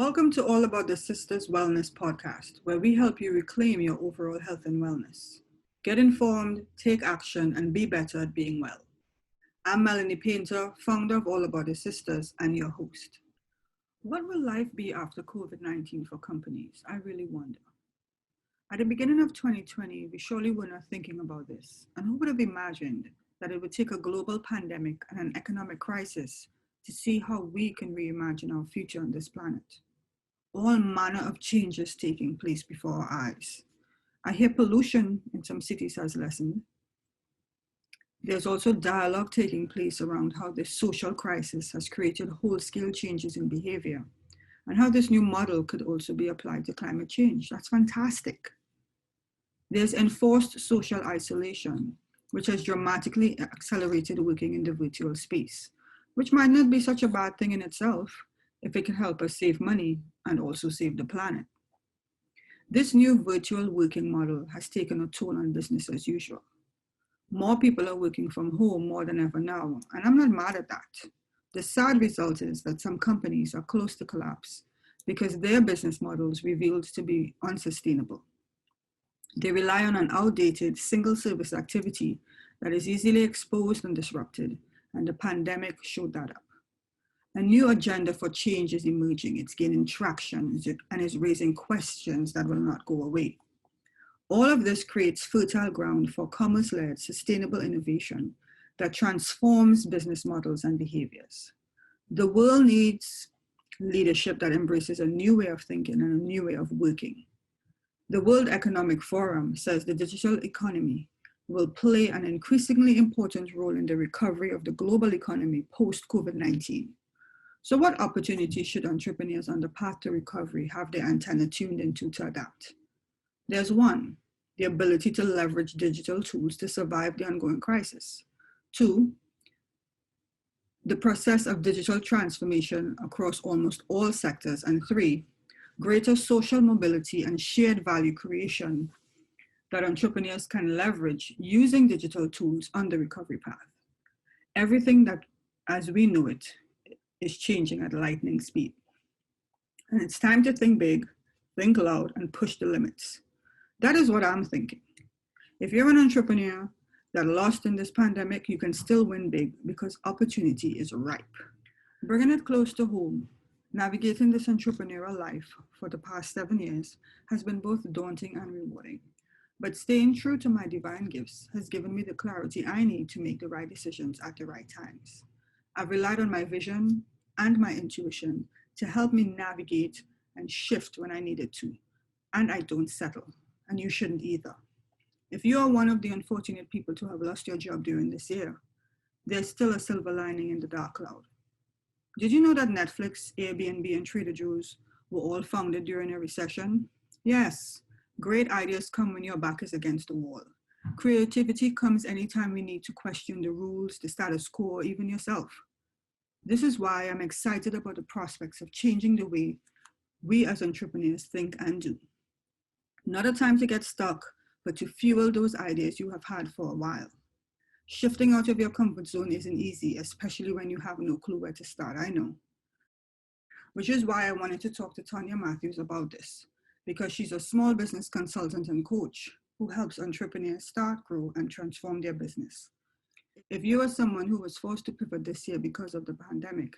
Welcome to All About the Sisters Wellness podcast, where we help you reclaim your overall health and wellness. Get informed, take action, and be better at being well. I'm Melanie Painter, founder of All About the Sisters and your host. What will life be after COVID-19 for companies? I really wonder. At the beginning of 2020, we surely were not thinking about this, and who would have imagined that it would take a global pandemic and an economic crisis to see how we can reimagine our future on this planet. All manner of changes taking place before our eyes. I hear pollution in some cities has lessened. There's also dialogue taking place around how this social crisis has created whole-scale changes in behavior and how this new model could also be applied to climate change. That's fantastic. There's enforced social isolation, which has dramatically accelerated working in the virtual space, which might not be such a bad thing in itself if it can help us save money and also save the planet. This new virtual working model has taken a toll on business as usual. More people are working from home more than ever now, and I'm not mad at that. The sad result is that some companies are close to collapse because their business models revealed to be unsustainable. They rely on an outdated single service activity that is easily exposed and disrupted, and the pandemic showed that up. A new agenda for change is emerging. It's gaining traction and is raising questions that will not go away. All of this creates fertile ground for commerce-led sustainable innovation that transforms business models and behaviors. The world needs leadership that embraces a new way of thinking and a new way of working. The World Economic Forum says the digital economy will play an increasingly important role in the recovery of the global economy post-COVID-19. So what opportunities should entrepreneurs on the path to recovery have their antenna tuned into to adapt? There's one, the ability to leverage digital tools to survive the ongoing crisis. Two, the process of digital transformation across almost all sectors. And three, greater social mobility and shared value creation that entrepreneurs can leverage using digital tools on the recovery path. Everything that, as we know it, is changing at lightning speed. And it's time to think big, think loud, and push the limits. That is what I'm thinking. If you're an entrepreneur that lost in this pandemic, you can still win big because opportunity is ripe. Bringing it close to home, navigating this entrepreneurial life for the past 7 years has been both daunting and rewarding. But staying true to my divine gifts has given me the clarity I need to make the right decisions at the right times. I've relied on my vision and my intuition to help me navigate and shift when I needed to. And I don't settle, and you shouldn't either. If you are one of the unfortunate people to have lost your job during this year, there's still a silver lining in the dark cloud. Did you know that Netflix, Airbnb, and Trader Joe's were all founded during a recession? Yes, great ideas come when your back is against the wall. Creativity comes anytime we need to question the rules, the status quo, or even yourself. This is why I'm excited about the prospects of changing the way we as entrepreneurs think and do. Not a time to get stuck, but to fuel those ideas you have had for a while. Shifting out of your comfort zone isn't easy, especially when you have no clue where to start, I know. Which is why I wanted to talk to Tonnia Matthews about this, because she's a small business consultant and coach who helps entrepreneurs start, grow, and transform their business. If you are someone who was forced to pivot this year because of the pandemic,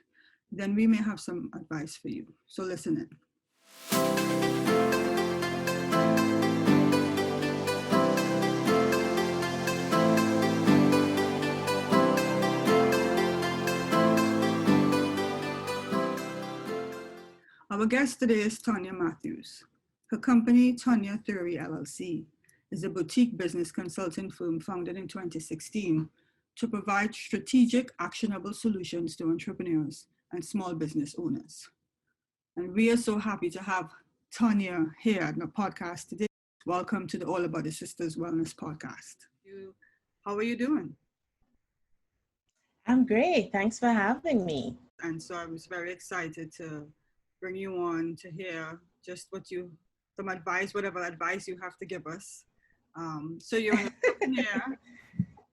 then we may have some advice for you. So listen in. Our guest today is Tonnia Matthews. Her company, Tonnia Theory LLC, is a boutique business consulting firm founded in 2016 to provide strategic, actionable solutions to entrepreneurs and small business owners. And we are so happy to have Tonnia here at the podcast today. Welcome to the All About the Sisters Wellness podcast. How are you doing? I'm great. Thanks for having me. And so I was very excited to bring you on to hear just some advice, whatever advice you have to give us. So you're an entrepreneur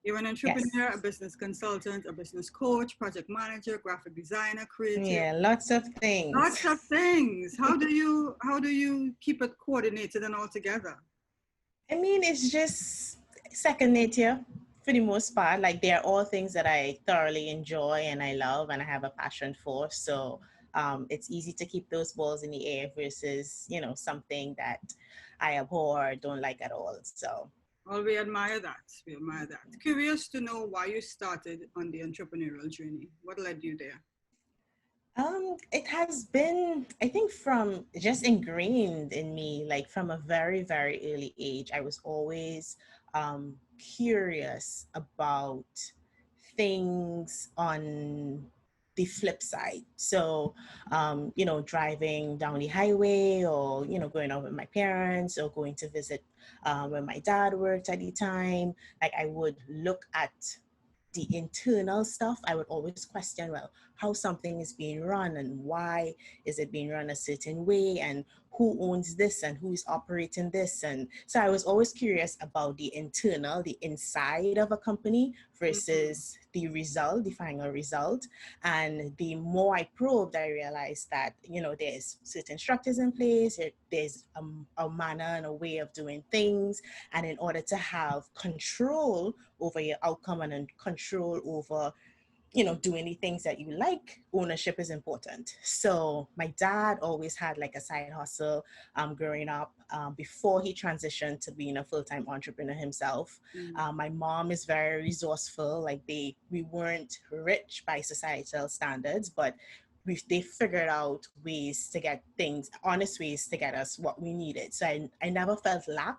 You're an Yes. entrepreneur, a business consultant, a business coach, project manager, graphic designer, creative, Yeah, lots of things. lots of things. How do you keep it coordinated and all together? I mean, it's just second nature for the most part. Like, they're all things that I thoroughly enjoy and I love and I have a passion for. So it's easy to keep those balls in the air versus, something that I abhor, don't like at all. So Well, we admire that. We admire that. Curious to know why you started on the entrepreneurial journey. What led you there? It has been, I think, from just ingrained in me, like from a very, very early age. I was always curious about things on the flip side. So, driving down the highway or, going out with my parents or going to visit where my dad worked at the time, like I would look at the internal stuff. I would always question, well, how something is being run and why is it being run a certain way and who owns this and who is operating this. And so I was always curious about the internal, the inside of a company Mm-hmm. versus the result, the final result. And the more I probed, I realized that, there's certain structures in place, there's a manner and a way of doing things. And in order to have control over your outcome and control over doing the things that you like, ownership is important. So my dad always had like a side hustle growing up before he transitioned to being a full-time entrepreneur himself. Mm-hmm. My mom is very resourceful. Like we weren't rich by societal standards, but they figured out ways to get things, honest ways to get us what we needed. So I never felt lack.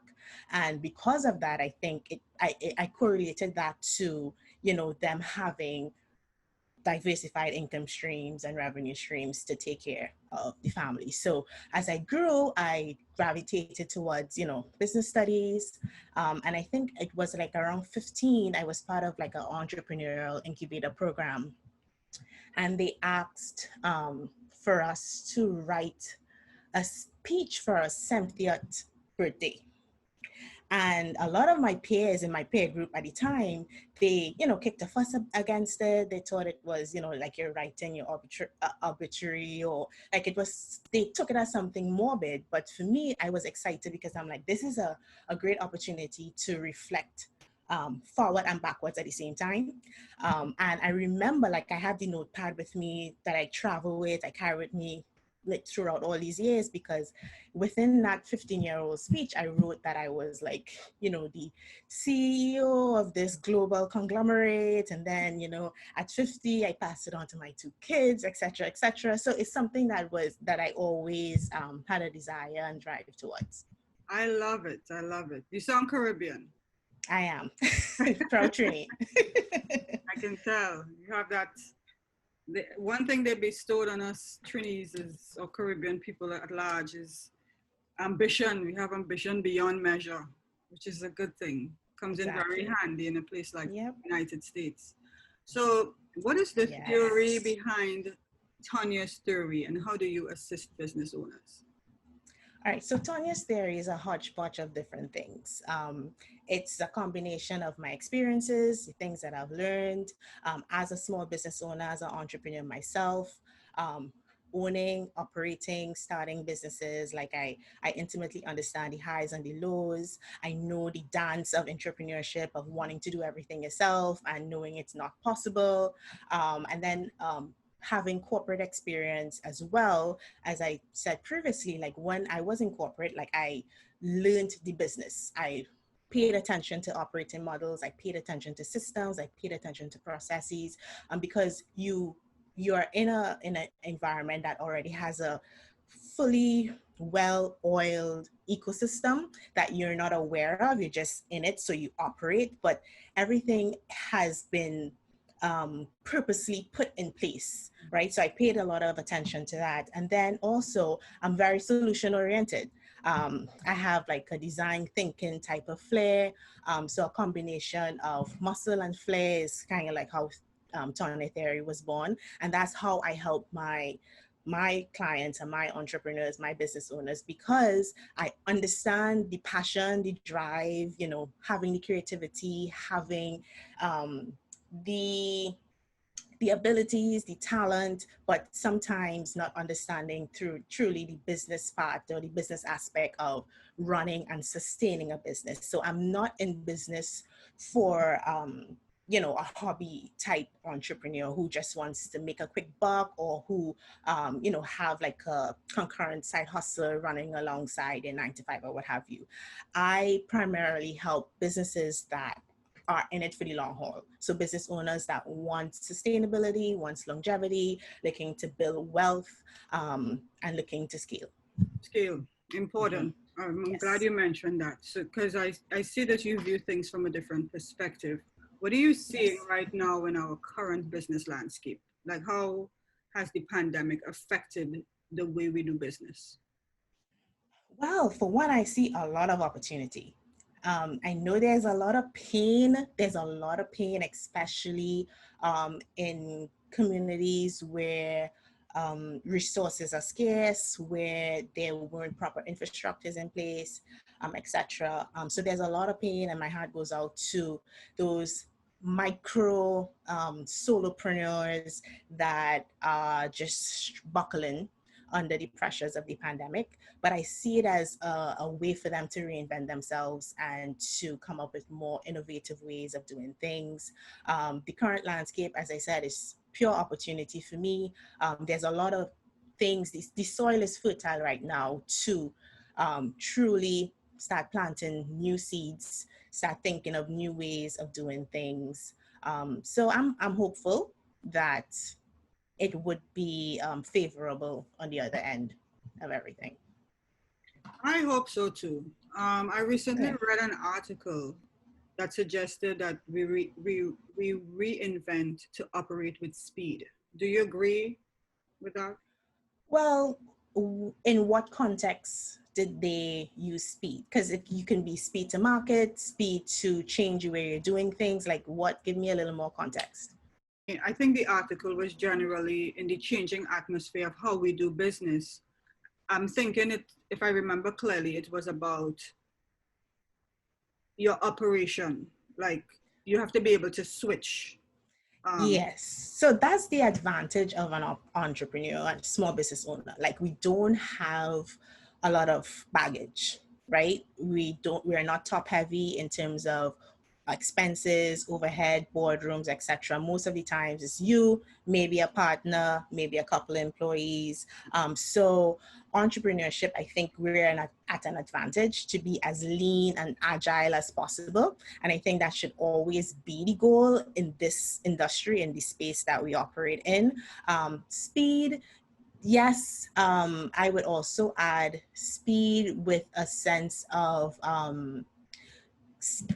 And because of that, I think I correlated that to, them having diversified income streams and revenue streams to take care of the family. So as I grew, I gravitated towards, business studies. And I think it was like around 15, I was part of like an entrepreneurial incubator program. And they asked for us to write a speech for our 70th birthday. And a lot of my peers in my peer group at the time, they, kicked a fuss against it. They thought it was, like you're writing your obituary or like it was, they took it as something morbid. But for me, I was excited because I'm like, this is a great opportunity to reflect forward and backwards at the same time. And I remember like I had the notepad with me that I travel with, I carry with me like throughout all these years because within that 15-year-old speech, I wrote that I was like, the CEO of this global conglomerate. And then, at 50, I passed it on to my two kids, et cetera, et cetera. So it's something that I always had a desire and drive towards. I love it. I love it. You sound Caribbean. I am. Proud Trini. I can tell. You have that. One thing they bestowed on us Trinis is, or Caribbean people at large, is ambition. We have ambition beyond measure, which is a good thing. Comes in very Exactly. handy in a place like Yep. United States. So, what is the theory Yes. behind Tonnia's theory, and how do you assist business owners? All right, so Tonya's theory is a hodgepodge of different things. It's a combination of my experiences, the things that I've learned as a small business owner, as an entrepreneur myself, um, owning, operating, starting businesses. Like I intimately understand the highs and the lows. I know the dance of entrepreneurship, of wanting to do everything yourself and knowing it's not possible. And then having corporate experience as well. As I said previously, like when I was in corporate, like I learned the business. I paid attention to operating models. I paid attention to systems. I paid attention to processes. Because you're in an environment that already has a fully well-oiled ecosystem that you're not aware of. You're just in it, so you operate. But everything has been purposely put in place, right? So I paid a lot of attention to that. And then also, I'm very solution oriented. I have like a design thinking type of flair. So a combination of muscle and flair is kind of like how Tony Theory was born. And that's how I help my my clients and my entrepreneurs, my business owners, because I understand the passion, the drive, you know, having the creativity, having the the abilities, the talent, but sometimes not understanding through truly the business part or the business aspect of running and sustaining a business. So I'm not in business for, you know, a hobby type entrepreneur who just wants to make a quick buck, or who, you know, have like a concurrent side hustle running alongside a 9 to 5 or what have you. I primarily help businesses that are in it for the long haul. So business owners that want sustainability, wants longevity, looking to build wealth, and looking to scale. Scale, important. I'm glad Yes. you mentioned that. So, because I see that you view things from a different perspective. What are you seeing Yes. right now in our current business landscape? Like, how has the pandemic affected the way we do business? Well, for one, I see a lot of opportunity. I know there's a lot of pain. There's a lot of pain, especially in communities where resources are scarce, where there weren't proper infrastructures in place, etc. So there's a lot of pain, and my heart goes out to those micro solopreneurs that are just buckling under the pressures of the pandemic. But I see it as a way for them to reinvent themselves and to come up with more innovative ways of doing things. The current landscape, as I said, is pure opportunity for me. There's a lot of things, the soil is fertile right now to truly start planting new seeds, start thinking of new ways of doing things. So I'm hopeful that it would be favorable on the other end of everything. I hope so too. I recently Yeah. read an article that suggested that we reinvent to operate with speed. Do you agree with that? Well, in what context did they use speed? Because if you can be speed to market, speed to change where you're doing things, like what? Give me a little more context. I think the article was generally in the changing atmosphere of how we do business. I'm thinking it, if I remember clearly, it was about your operation. Like you have to be able to switch. Um, Yes. So that's the advantage of an entrepreneur and small business owner. Like we don't have a lot of baggage, right? We're not top heavy in terms of expenses, overhead, boardrooms, etc. Most of the times it's you, maybe a partner, maybe a couple of employees. So entrepreneurship, I think we're at an advantage to be as lean and agile as possible. And I think that should always be the goal in this industry, in the space that we operate in. Speed, yes. I would also add speed with a sense of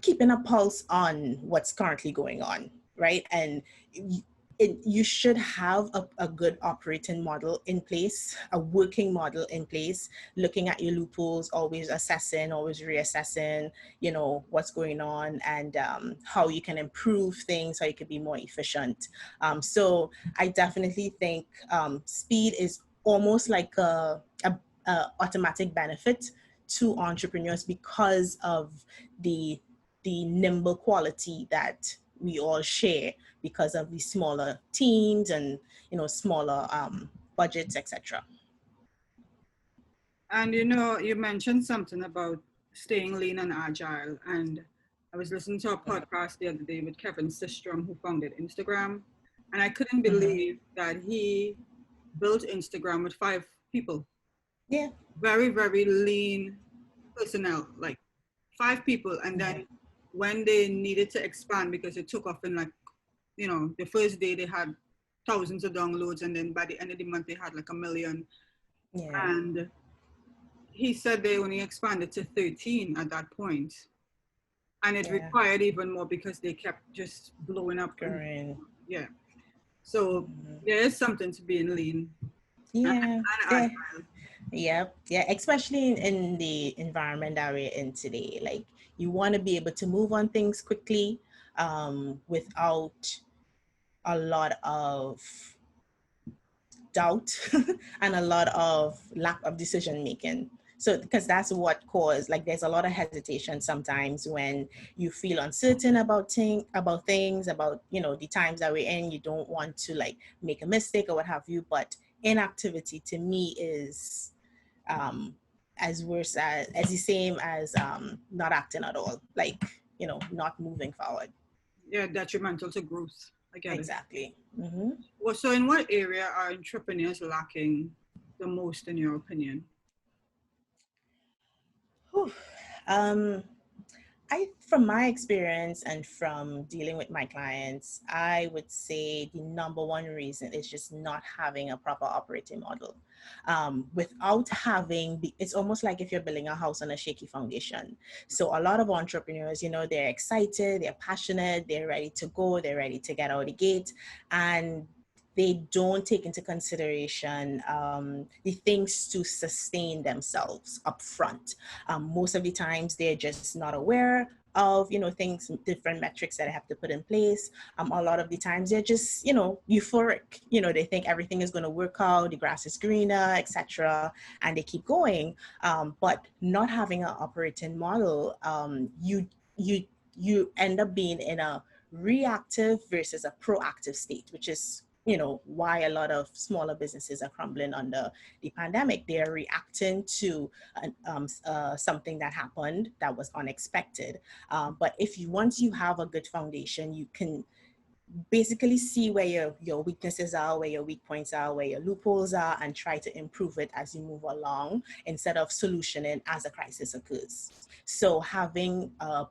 keeping a pulse on what's currently going on, right? And you should have a good operating model in place, a working model in place, looking at your loopholes, always assessing, always reassessing, you know, what's going on, and how you can improve things, how you can be more efficient. So I definitely think speed is almost like a automatic benefit to entrepreneurs because of the nimble quality that we all share because of the smaller teams and, you know, smaller budgets, etc. and you know, you mentioned something about staying lean and agile. And I was listening to a podcast the other day with Kevin Systrom, who founded Instagram. And I couldn't Mm-hmm. believe that he built Instagram with 5 people. Yeah. Very, very lean personnel, like 5 people. And Yeah. then when they needed to expand because it took off in like, you know, the first day they had thousands of downloads, and then by the end of the month they had like 1 million. Yeah. And he said they only expanded to 13 at that point, and it Yeah. required even more because they kept just blowing up. And Correct. yeah, so Mm-hmm. there is something to being lean Yeah. and Yeah. agile. Yep. Yeah. Especially in the environment that we're in today. Like you want to be able to move on things quickly without a lot of doubt and a lot of lack of decision making. So because that's what caused, like, there's a lot of hesitation sometimes when you feel uncertain about things, about, you know, the times that we're in. You don't want to like make a mistake or what have you. But inactivity to me is um as worse as the same as not acting at all, like, you know, not moving forward. Yeah, detrimental to growth. I get it. Exactly. Mm-hmm. Well, so in what area are entrepreneurs lacking the most, in your opinion? Whew. Um, from my experience and from dealing with my clients, I would say the number one reason is just not having a proper operating model. Without having, it's almost like if you're building a house on a shaky foundation. So a lot of entrepreneurs, you know, they're excited, they're passionate, they're ready to go, they're ready to get out the gate, and they don't take into consideration the things to sustain themselves up front. Most of the times they're just not aware of, you know, things, different metrics that I have to put in place. A lot of the times they're just, you know, euphoric. You know, they think everything is going to work out, the grass is greener, etc., and they keep going. But not having an operating model, you end up being in a reactive versus a proactive state, which is, you know, why a lot of smaller businesses are crumbling under the pandemic. They're reacting to something that happened that was unexpected. But if you, once you have a good foundation, you can basically see where your weaknesses are, where your weak points are, where your loopholes are, and try to improve it as you move along instead of solutioning as a crisis occurs. So having a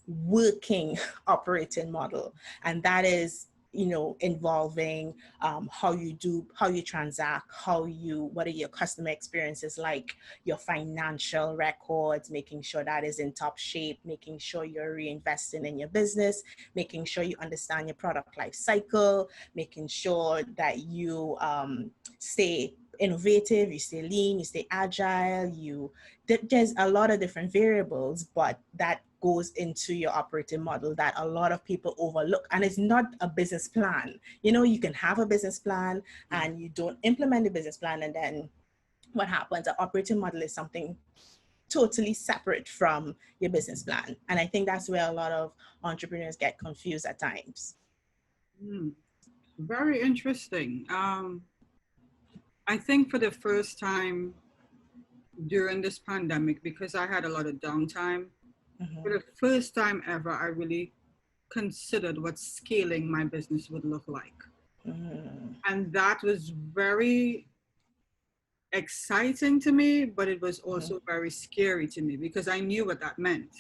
working operating model, and that is, you know, involving how you transact, what are your customer experiences like, your financial records, making sure that is in top shape, making sure you're reinvesting in your business, making sure you understand your product life cycle, making sure that you stay innovative, you stay lean, you stay agile, there's a lot of different variables, but that goes into your operating model that a lot of people overlook. And it's not a business plan. You know, you can have a business plan and you don't implement the business plan, and then what happens? An operating model is something totally separate from your business plan. And I think that's where a lot of entrepreneurs get confused at times. Very interesting. I think for the first time during this pandemic, because I had a lot of downtime, for the first time ever, I really considered what scaling my business would look like. And that was very exciting to me, but it was also very scary to me because I knew what that meant.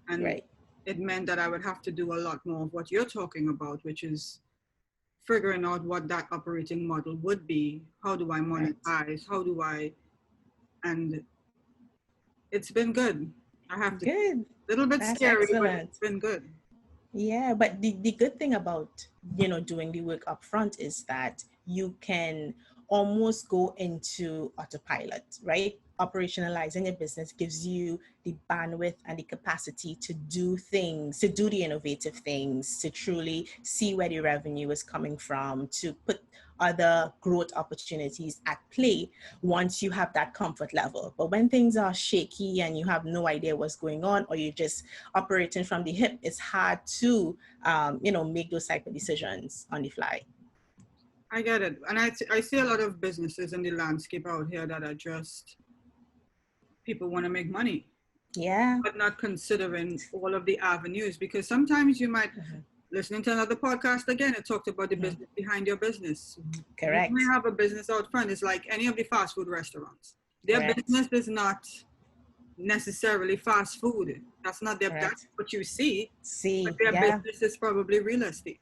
And Right. it meant that I would have to do a lot more of what you're talking about, which is figuring out what that operating model would be. How do I monetize? How do I, and it's been good. I have to, Good. a little bit That's scary, but excellent. it's been good. Yeah, but the good thing about, you know, doing the work up front is that you can almost go into autopilot, right? Operationalizing your business gives you the bandwidth and the capacity to do things, to do the innovative things, to truly see where the revenue is coming from, to put other growth opportunities at play once you have that comfort level. But when things are shaky and you have no idea what's going on, or you're just operating from the hip, it's hard to, you know, make those type of decisions on the fly. I get it. And I see a lot of businesses in the landscape out here that are just, people want to make money, Yeah. but not considering all of the avenues, because sometimes you might, listening to another podcast again, it talked about the business behind your business. You Correct. may have a business out front. It's like any of the fast food restaurants. Their Correct. business is not necessarily fast food. That's not their, that's Correct. what you see. But See, their yeah. business is probably real estate.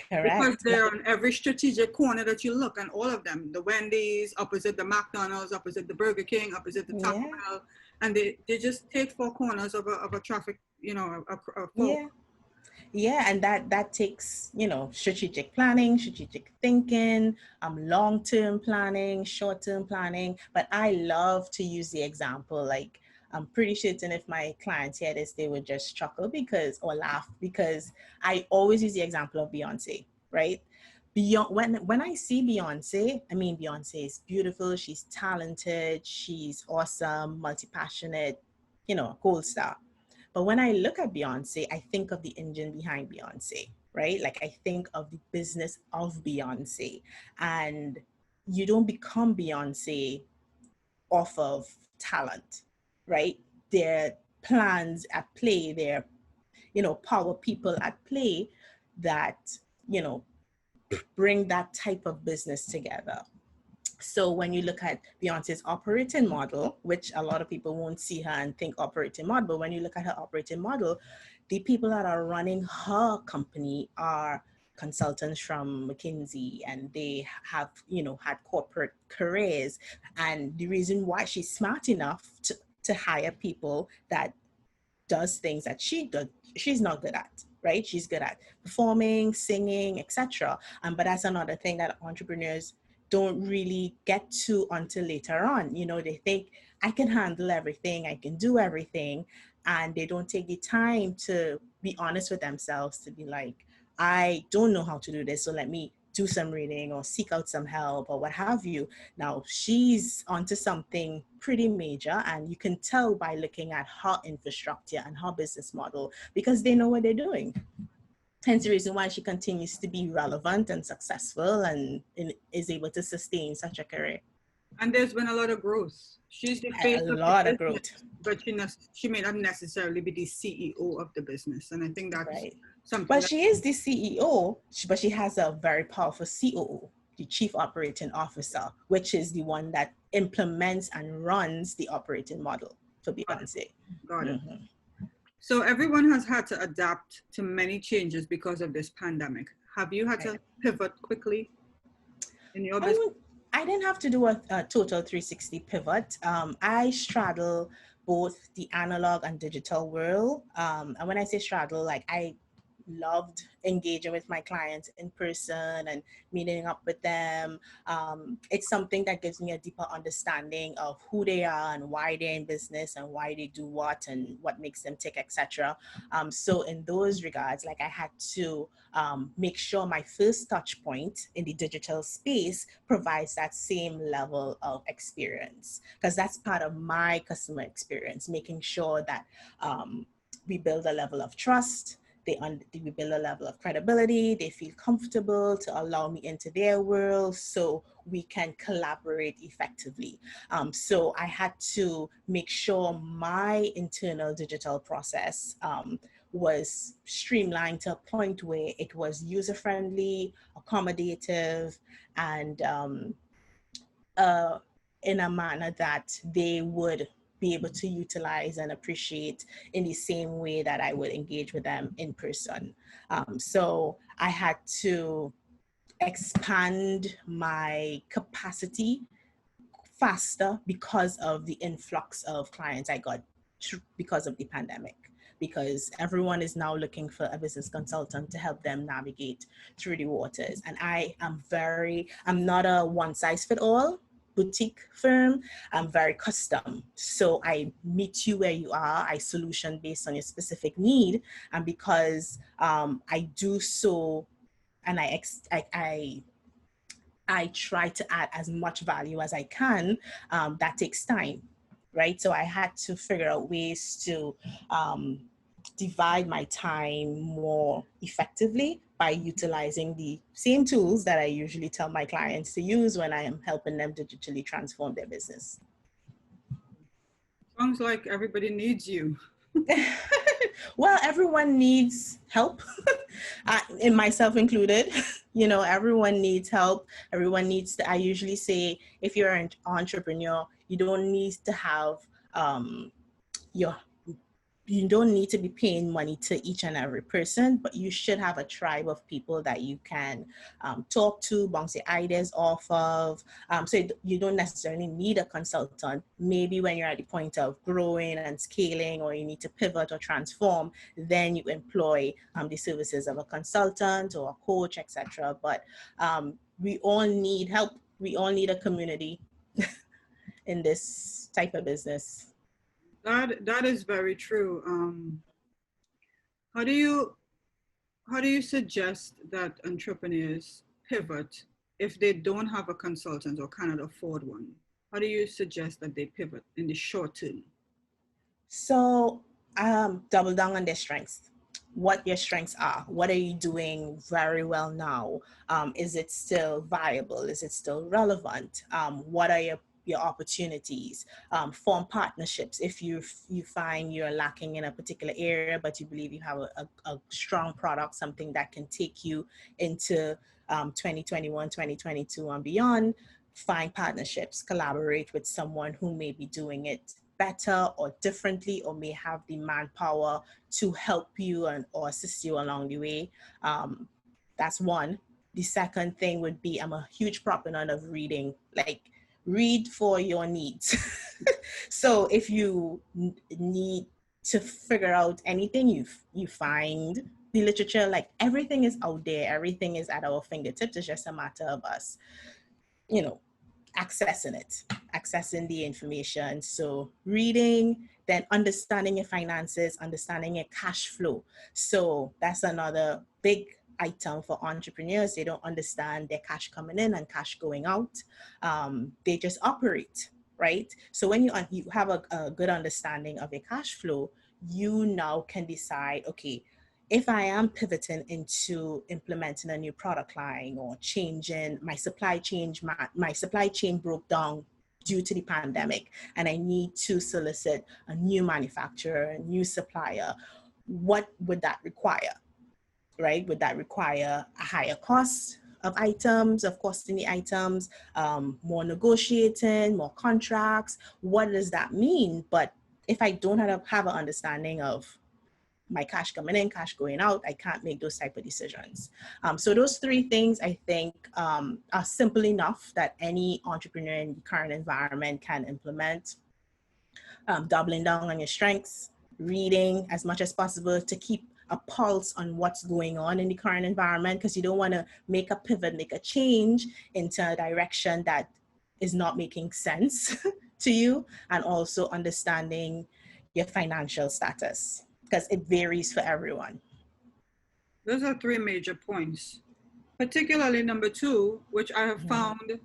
Because Correct. they're on every strategic corner that you look, and all of them, the Wendy's, opposite the McDonald's, opposite the Burger King, opposite the Taco Yeah. Bell, and they just take four corners of a traffic, you know, a Yeah. Yeah, and that takes, you know, strategic planning, strategic thinking, long-term planning, short-term planning. But I love to use the example, like, I'm pretty certain if my clients hear this, they would just chuckle or laugh, because I always use the example of Beyonce, right? beyond when I see Beyonce, I mean, Beyonce is beautiful, she's talented, she's awesome, multi-passionate, you know, gold star. But when I look at Beyonce, I think of the engine behind Beyonce, right? Like I think of the business of Beyonce. And you don't become Beyonce off of talent, right? There are plans at play, there are, you know, power people at play that, you know, bring that type of business together. So when you look at Beyonce's operating model, which a lot of people won't see her and think operating model, but when you look at her operating model, the people that are running her company are consultants from McKinsey, and they have, you know, had corporate careers. And the reason why she's smart enough to hire people that does things that she's not good at, right? She's good at performing, singing, etc. But that's another thing that entrepreneurs don't really get to until later on. You know, they think I can handle everything, I can do everything, and they don't take the time to be honest with themselves, to be like, I don't know how to do this, so let me do some reading or seek out some help or what have you. Now she's onto something pretty major, and you can tell by looking at her infrastructure and her business model, because they know what they're doing. Hence the reason why she continues to be relevant and successful and is able to sustain such a career. And there's been a lot of growth. She's the A face of the lot of business, growth. but she may not necessarily be the CEO of the business. And I think that's Right. something Well, that, she is the CEO, but she has a very powerful COO, the Chief Operating Officer, which is the one that implements and runs the operating model for got it. Beyonce. Got it. Mm-hmm. So everyone has had to adapt to many changes because of this pandemic. Have you had Right. to pivot quickly in your I business? would. I didn't have to do a total 360 pivot. I straddle both the analog and digital world. And when I say straddle, like I loved engaging with my clients in person and meeting up with them. It's something that gives me a deeper understanding of who they are and why they're in business and why they do what and what makes them tick, etc. So in those regards, like I had to make sure my first touch point in the digital space provides that same level of experience, because that's part of my customer experience, making sure that we build a level of trust, we build a level of credibility, they feel comfortable to allow me into their world so we can collaborate effectively. So I had to make sure my internal digital process was streamlined to a point where it was user-friendly, accommodative, and in a manner that they would be able to utilize and appreciate in the same way that I would engage with them in person. So I had to expand my capacity faster because of the influx of clients I got because of the pandemic, because everyone is now looking for a business consultant to help them navigate through the waters. And I'm not a one size fit all boutique firm. I'm very custom. So I meet you where you are. I solution based on your specific need. And because I do so, and I try to add as much value as I can, that takes time, right? So I had to figure out ways to divide my time more effectively by utilizing the same tools that I usually tell my clients to use when I am helping them digitally transform their business. Sounds like everybody needs you. Well, everyone needs help, and myself included. You know, everyone needs help. Everyone needs to, I usually say, if you're an entrepreneur, you don't need to have your you don't need to be paying money to each and every person, but you should have a tribe of people that you can talk to, bounce your ideas off of. So you don't necessarily need a consultant. Maybe when you're at the point of growing and scaling, or you need to pivot or transform, then you employ the services of a consultant or a coach, etc. But we all need help. We all need a community in this type of business. That is very true. How do you suggest that entrepreneurs pivot if they don't have a consultant or cannot afford one? How do you suggest that they pivot in the short term? So double down on their strengths. What your strengths are. What are you doing very well now? Is it still viable? Is it still relevant? What are your opportunities? Form partnerships. If you find you're lacking in a particular area, but you believe you have a strong product, something that can take you into 2021, 2022 and beyond, find partnerships, collaborate with someone who may be doing it better or differently, or may have the manpower to help you and or assist you along the way. That's one. The second thing would be, I'm a huge proponent of reading. Like, read for your needs. So if you need to figure out anything, you find the literature. Like, everything is out there, everything is at our fingertips. It's just a matter of us, you know, accessing the information. So reading, then understanding your finances, understanding your cash flow. So that's another big item for entrepreneurs. They don't understand their cash coming in and cash going out. They just operate, right? So when you have a good understanding of your cash flow, you now can decide, okay, if I am pivoting into implementing a new product line or changing my supply chain, my supply chain broke down due to the pandemic, and I need to solicit a new manufacturer, a new supplier, what would that require, right? Would that require a higher cost of items, of costing the items, more negotiating, more contracts? What does that mean? But if I don't have an understanding of my cash coming in, cash going out, I can't make those type of decisions. So those three things, I think, are simple enough that any entrepreneur in the current environment can implement. Doubling down on your strengths, reading as much as possible to keep a pulse on what's going on in the current environment, because you don't want to make a pivot, make a change into a direction that is not making sense to you. And also understanding your financial status, because it varies for everyone. Those are three major points. Particularly number two, which I have found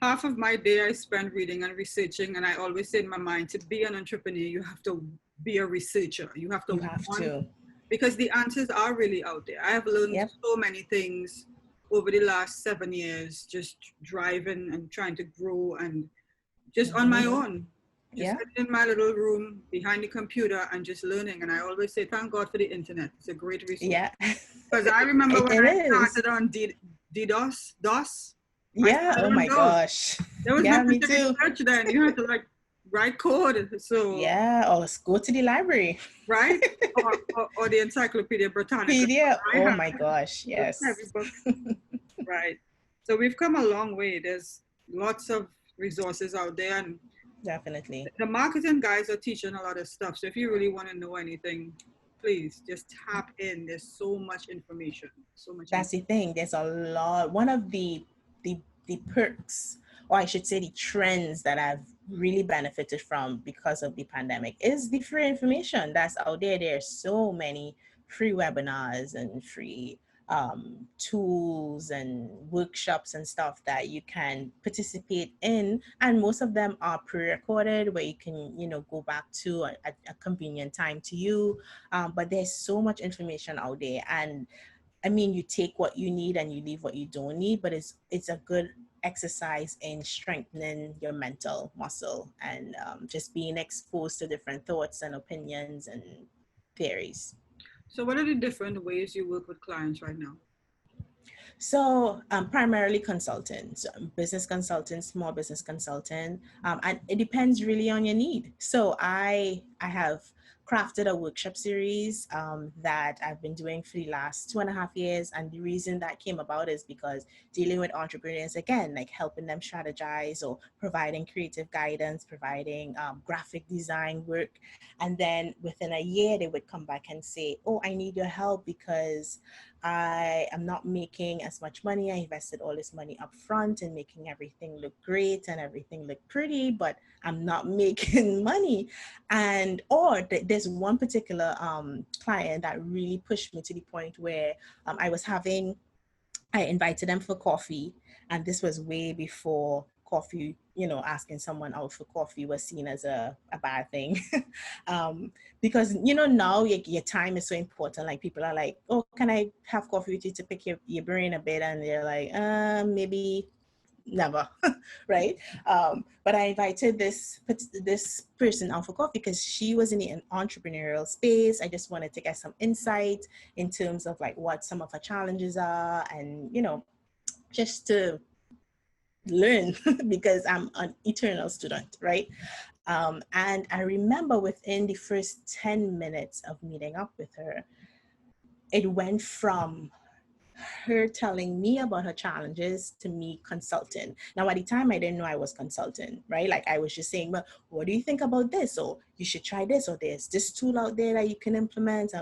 half of my day I spend reading and researching. And I always say in my mind, to be an entrepreneur, you have to be a researcher. You have to You have to. because the answers are really out there. I have learned so many things over the last 7 years, just driving and trying to grow and just on my own. Just sitting in my little room behind the computer and just learning. And I always say, thank God for the internet. It's a great resource. Yeah. Because I remember when I is. started on DOS. Yeah. Oh my gosh. There was yeah, no me too. research then. You had to like write code. So yeah, or let's go to the library. Right? or the Encyclopedia Britannica. Oh my gosh. Yes. Heavy books. Right. So we've come a long way. There's lots of resources out there, and definitely the marketing guys are teaching a lot of stuff. So if you really want to know anything, please just tap in. There's so much information. That's the thing. There's a lot. One of the perks, or I should say the trends that I've really benefited from because of the pandemic is the free information that's out there. There's so many free webinars and free tools and workshops and stuff that you can participate in, and most of them are pre-recorded where you can go back to a convenient time to you, but there's so much information out there. And I mean, you take what you need and you leave what you don't need, but it's a good exercise in strengthening your mental muscle and just being exposed to different thoughts and opinions and theories. So what are the different ways you work with clients right now? So primarily consultants, business consultant, small business consultant, and it depends really on your need. So I have crafted a workshop series that I've been doing for the last 2.5 years. And the reason that came about is because dealing with entrepreneurs, again, like helping them strategize or providing creative guidance, providing graphic design work. And then within a year, they would come back and say, oh, I need your help because I am not making as much money. I invested all this money up front and making everything look great and everything look pretty, but I'm not making money. And there's one particular client that really pushed me to the point where I was having I invited them for coffee, and this was way before coffee, asking someone out for coffee was seen as a bad thing. um, because, now your time is so important. Like people are like, oh, can I have coffee with you to pick your brain a bit? And they're like, maybe never. Right. But I invited this person out for coffee because she was in an entrepreneurial space. I just wanted to get some insight in terms of like what some of her challenges are, and just to learn because I'm an eternal student, right? And I remember within the first 10 minutes of meeting up with her, it went from her telling me about her challenges to me consulting. Now, at the time, I didn't know I was consulting, right? Like I was just saying, well, what do you think about this? Or you should try this, or there's this tool out there that you can implement.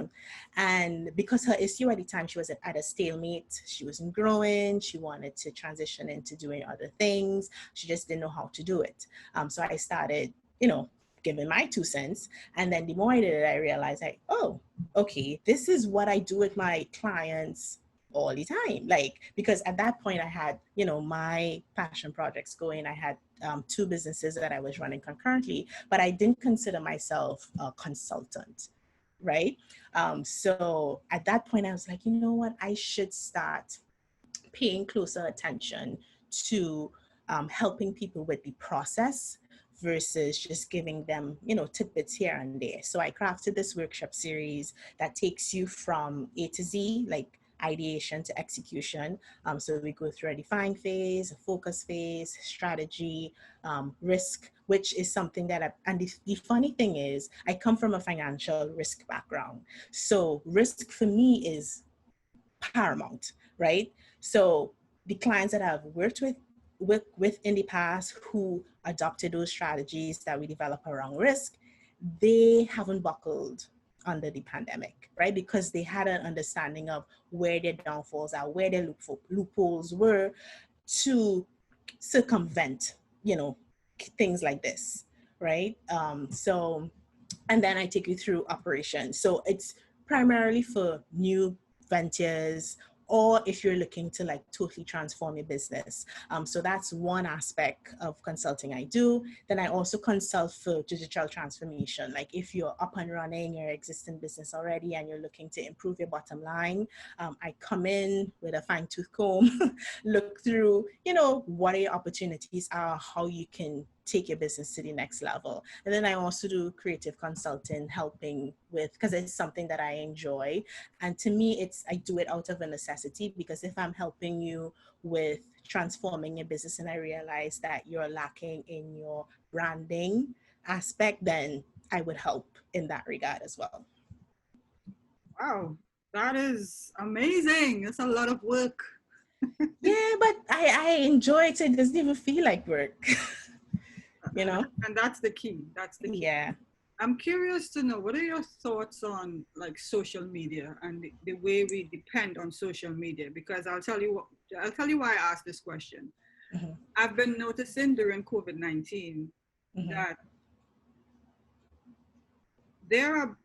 And because her issue at the time, she was at a stalemate. She wasn't growing. She wanted to transition into doing other things. She just didn't know how to do it. So I started, giving my 2 cents. And then the more I did it, I realized like, oh, okay, this is what I do with my clients all the time. Like, because at that point I had, my passion projects going. I had 2 businesses that I was running concurrently, but I didn't consider myself a consultant. Right. So at that point I was like, you know what, I should start paying closer attention to helping people with the process versus just giving them, tidbits here and there. So I crafted this workshop series that takes you from A to Z, like ideation to execution. So we go through a define phase, a focus phase, strategy, risk, which is something that and the funny thing is, I come from a financial risk background. So risk for me is paramount, right? So the clients that I've worked with in the past who adopted those strategies that we develop around risk, they haven't buckled under the pandemic, right? Because they had an understanding of where their downfalls are, where their loopholes were to circumvent, things like this, right? And then I take you through operations. So it's primarily for new ventures, or if you're looking to like totally transform your business. So that's one aspect of consulting I do. Then I also consult for digital transformation. Like if you're up and running your existing business already and you're looking to improve your bottom line, I come in with a fine tooth comb, look through, what your opportunities are, how you can take your business to the next level. And then I also do creative consulting, helping with, because it's something that I enjoy. And to me, I do it out of a necessity, because if I'm helping you with transforming your business and I realize that you're lacking in your branding aspect, then I would help in that regard as well. Wow, that is amazing. It's a lot of work. Yeah, but I enjoy it. It doesn't even feel like work. And that's the key. That's the key. Yeah. I'm curious to know, what are your thoughts on like social media and the way we depend on social media? Because I'll tell you why I asked this question. Mm-hmm. I've been noticing during COVID-19 Mm-hmm. that there are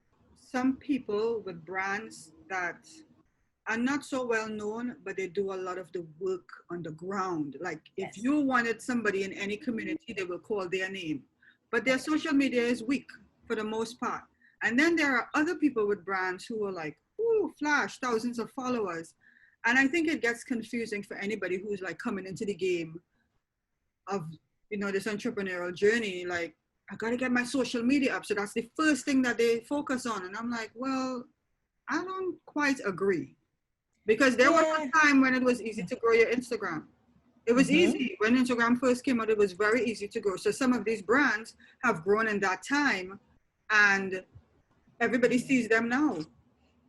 some people with brands that are not so well known, but they do a lot of the work on the ground. Like if Yes. you wanted somebody in any community, they will call their name. But their social media is weak for the most part. And then there are other people with brands who are like, ooh, flash, thousands of followers. And I think it gets confusing for anybody who's like coming into the game of, this entrepreneurial journey. Like, I gotta get my social media up. So that's the first thing that they focus on. And I'm like, well, I don't quite agree. Because there was a time when it was easy to grow your Instagram. It was easy. When Instagram first came out, it was very easy to grow. So some of these brands have grown in that time and everybody sees them now.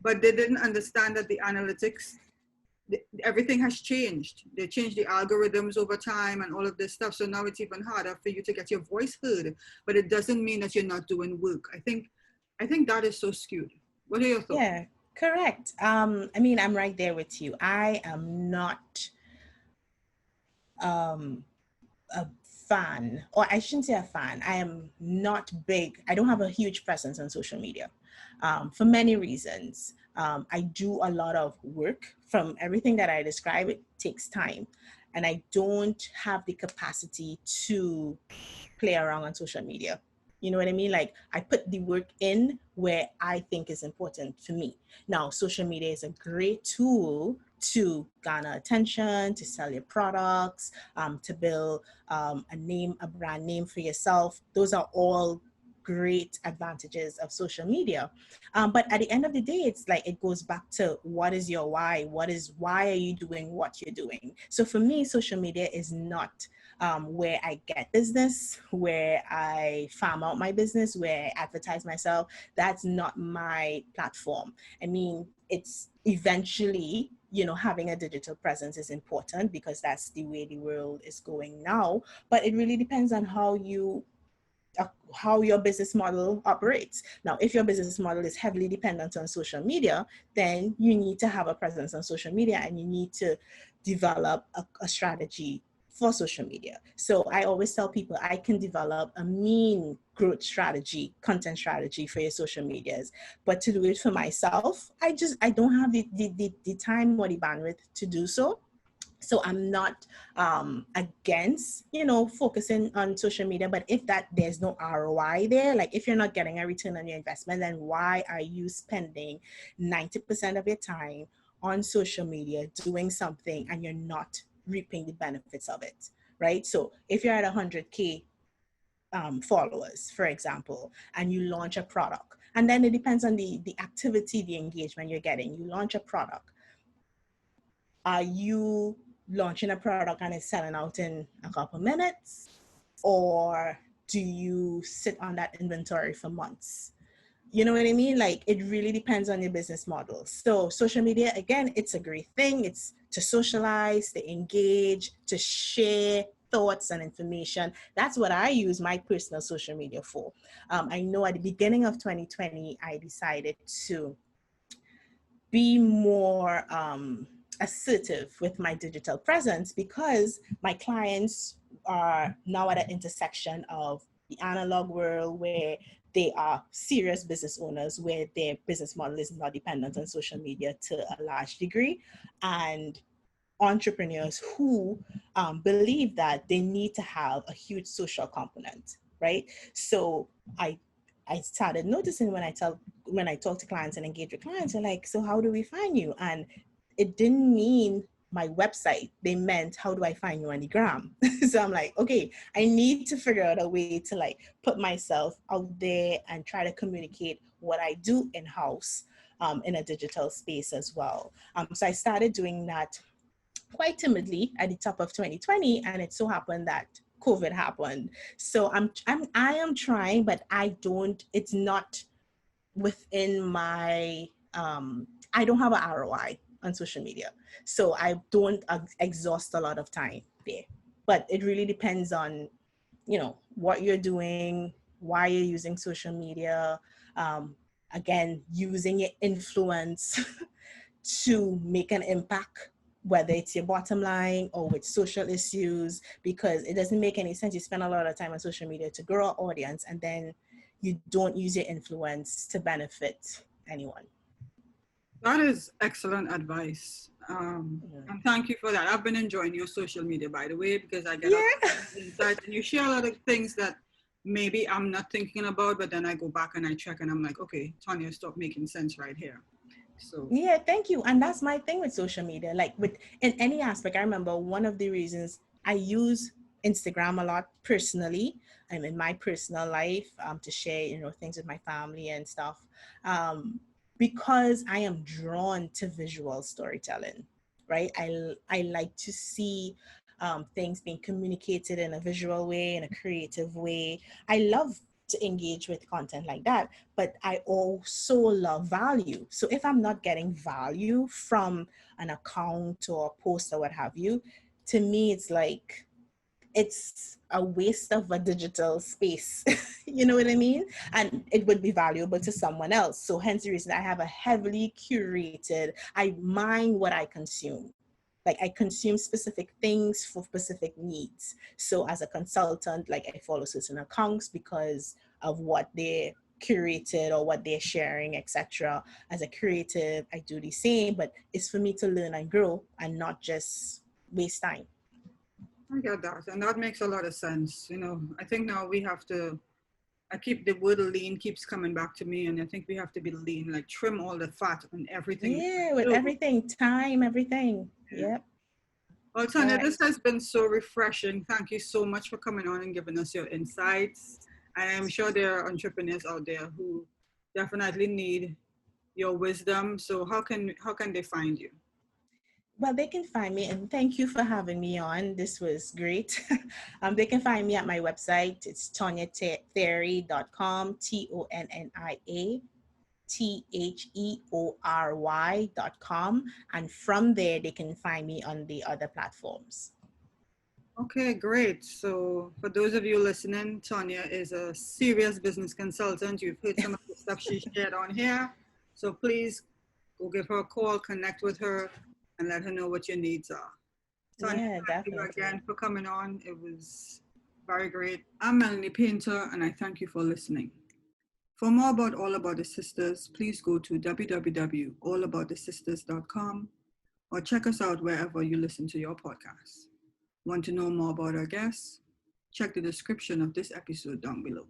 But they didn't understand that the analytics, everything has changed. They changed the algorithms over time and all of this stuff. So now it's even harder for you to get your voice heard. But it doesn't mean that you're not doing work. I think that is so skewed. What are your thoughts? Yeah, correct. I'm right there with you. I am not a fan, or I shouldn't say a fan. I am not big. I don't have a huge presence on social media for many reasons. I do a lot of work. From everything that I describe, it takes time. And I don't have the capacity to play around on social media. You know what I mean? Like, I put the work in where I think is important for me. Now, social media is a great tool to garner attention, to sell your products, to build a name, a brand name for yourself. Those are all great advantages of social media. But at the end of the day, it's like, it goes back to, what is your why? Why are you doing what you're doing? So for me, social media is not where I get business, where I farm out my business, where I advertise myself. That's not my platform. I mean, it's eventually, having a digital presence is important because that's the way the world is going now. But it really depends on how your business model operates. Now, if your business model is heavily dependent on social media, then you need to have a presence on social media and you need to develop a strategy for social media. So I always tell people, I can develop a mean growth strategy, content strategy for your social medias. But to do it for myself, I don't have the time or the bandwidth to do so. So I'm not against, focusing on social media, but if there's no ROI there, like if you're not getting a return on your investment, then why are you spending 90% of your time on social media doing something and you're not reaping the benefits of it, right? So if you're at 100K followers, for example, and you launch a product, and then it depends on the activity, the engagement you're getting. You launch a product. Are you launching a product and it's selling out in a couple minutes? Or do you sit on that inventory for months? You know what I mean? Like, it really depends on your business model. So social media, again, it's a great thing. It's to socialize, to engage, to share thoughts and information. That's what I use my personal social media for. I know at the beginning of 2020, I decided to be more assertive with my digital presence because my clients are now at an intersection of the analog world, where they are serious business owners, where their business model is not dependent on social media to a large degree, and entrepreneurs who believe that they need to have a huge social component, right? So I I started noticing when I talk to clients and engage with clients, they're like, so how do we find you? And it didn't mean my website. They meant, how do I find you on the gram? So I'm like, okay, I need to figure out a way to like put myself out there and try to communicate what I do in-house in a digital space as well. So I started doing that quite timidly at the top of 2020, and it so happened that COVID happened. So I am trying, but it's not within my, I don't have an ROI on social media. So I don't exhaust a lot of time there. But it really depends on, what you're doing, why you're using social media, again, using your influence to make an impact, whether it's your bottom line or with social issues, because it doesn't make any sense. You spend a lot of time on social media to grow an audience and then you don't use your influence to benefit anyone. That is excellent advice. And thank you for that. I've been enjoying your social media, by the way, because I get a lot of insights and you share a lot of things that maybe I'm not thinking about, but then I go back and I check and I'm like, okay, Tonnia, stop making sense right here. So yeah, thank you. And that's my thing with social media. Like in any aspect, I remember one of the reasons I use Instagram a lot personally, in my personal life, to share, things with my family and stuff. Because I am drawn to visual storytelling, right? I like to see things being communicated in a visual way, in a creative way. I love to engage with content like that, but I also love value. So if I'm not getting value from an account or a post or what have you, to me, it's like, it's a waste of a digital space. You know what I mean? And it would be valuable to someone else. So hence the reason I have a heavily curated, I mind what I consume. like I consume specific things for specific needs. So as a consultant, like I follow certain accounts because of what they curated or what they're sharing, etc. As a creative, I do the same, but it's for me to learn and grow and not just waste time. I get that. And that makes a lot of sense. I think now we have to, I keep the word lean keeps coming back to me. And I think we have to be lean, like trim all the fat and everything we Yeah, with do. everything, time, everything. Yeah. Yep. Well, All Tonnia, right. this has been so refreshing. Thank you so much for coming on and giving us your insights. I am sure there are entrepreneurs out there who definitely need your wisdom. So how can they find you? Well, they can find me, and thank you for having me on. This was great. They can find me at my website. It's tonniatheory.com, TONNIATheory.com. And from there, they can find me on the other platforms. Okay, great. So for those of you listening, Tonnia is a serious business consultant. You've heard some of the stuff she shared on here. So please go give her a call, connect with her, and let her know what your needs are. Tonnia, Yeah, thank you definitely. again for coming on. It was very great. I'm Melanie Painter, and I thank you for listening. For more about All About the Sisters, please go to www.allaboutthesisters.com or check us out wherever you listen to your podcasts. Want to know more about our guests? Check the description of this episode down below.